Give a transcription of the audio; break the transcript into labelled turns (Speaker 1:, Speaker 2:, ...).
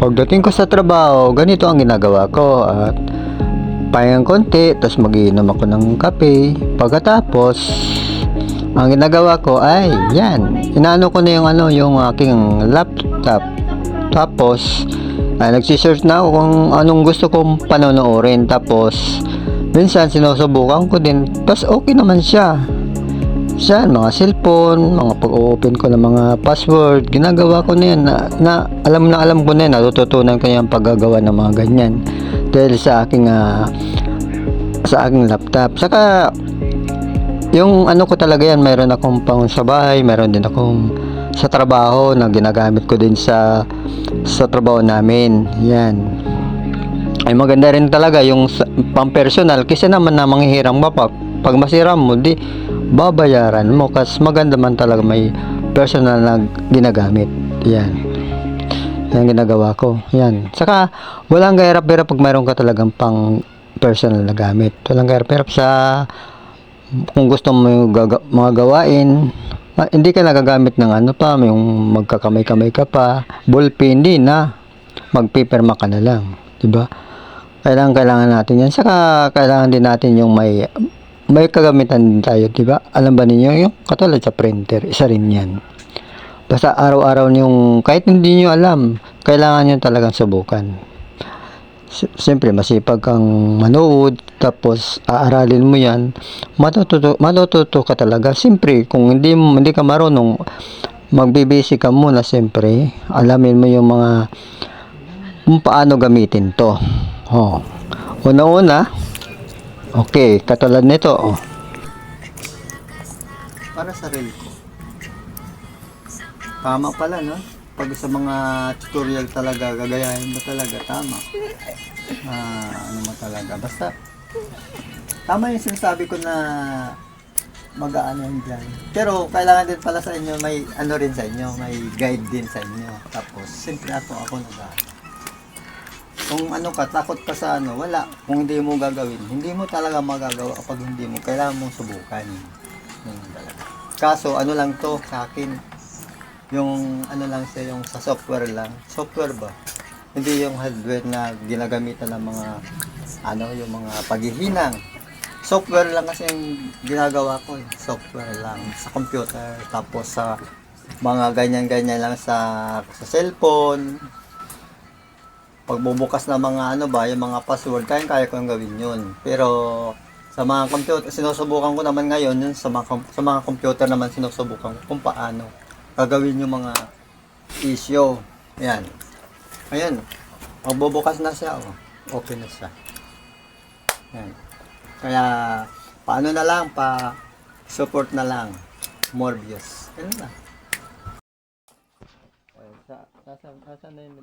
Speaker 1: Pagdating ko sa trabaho, ganito ang ginagawa ko. At pahingang konti, tapos mag-iinom ako ng kape. Pagkatapos, ang ginagawa ko ay yan. Inaano ko na yung aking laptop. Tapos, nagsisearch na ako kung anong gusto kong panonoorin. Tapos, minsan sinusubukan ko din. Tapos, okay naman siya. Yan, mga cellphone, mga pag-open ko ng mga password, ginagawa ko na yan na alam ko na yan, natututunan ko yung paggagawa ng mga ganyan dahil sa aking laptop. Saka yung ano ko talaga yan, mayroon akong pang sa bahay, mayroon din akong sa trabaho na ginagamit ko din sa trabaho namin. Yan ay maganda rin talaga yung pang personal kasi naman na manghihirang pag masira mo di babayaran mo kasi maganda man talaga may personal na ginagamit. Yan ginagawa ko. Yan, saka walang kahirap-hirap pag mayroon ka talagang pang personal na gamit. Walang kahirap-hirap sa kung gusto mo yung mga gawain. Hindi ka nagagamit ng yung magkakamay-kamay ka pa, ballpen, hindi na, magpipirma ka na lang, diba? Kailangan natin yan. Saka kailangan din natin yung may kagamitan din tayo, diba? Alam ba ninyo yung katulad sa printer, isa rin yan. Basta araw-araw yung kahit hindi nyo alam, kailangan nyo talagang subukan. Siyempre masipag kang manood, tapos aaralin mo yan, matututo ka talaga. Siyempre kung hindi ka marunong, magbibisi ka muna. Siyempre alamin mo yung mga kung paano gamitin to. Una-una, okay, katulad nito, para sa reel ko. Tama pala, no? Pag sa mga tutorial talaga, gagayahin mo talaga, tama. Ano mo talaga, basta tama yung sinasabi ko na mag-aano yan dyan. Pero kailangan din pala sa inyo, may ano rin sa inyo, may guide din sa inyo. Tapos, siyempre ako kung takot ka sa wala. Kung hindi mo gagawin, hindi mo talaga magagawa kapag hindi mo, kailangan mong subukan. Kaso, lang to sa akin, yung lang siya, yung sa software lang. Software ba? Hindi yung hardware na ginagamitan ng mga, yung mga paghihinang. Software lang kasi yung ginagawa ko. Software lang sa computer, tapos sa mga ganyan-ganyan lang sa cellphone. Pagbubukas na mga yung mga password, kaya ko yung gawin yun. Pero sa mga computer, sinusubukan ko naman ngayon yun, sa mga computer naman sinusubukan ko kung paano gagawin yung mga issue. Yan. Ayan. Magbubukas na siya. Open na siya. Yan. Kaya paano na lang, support na lang. More views. Ganun lang. Saan na yun?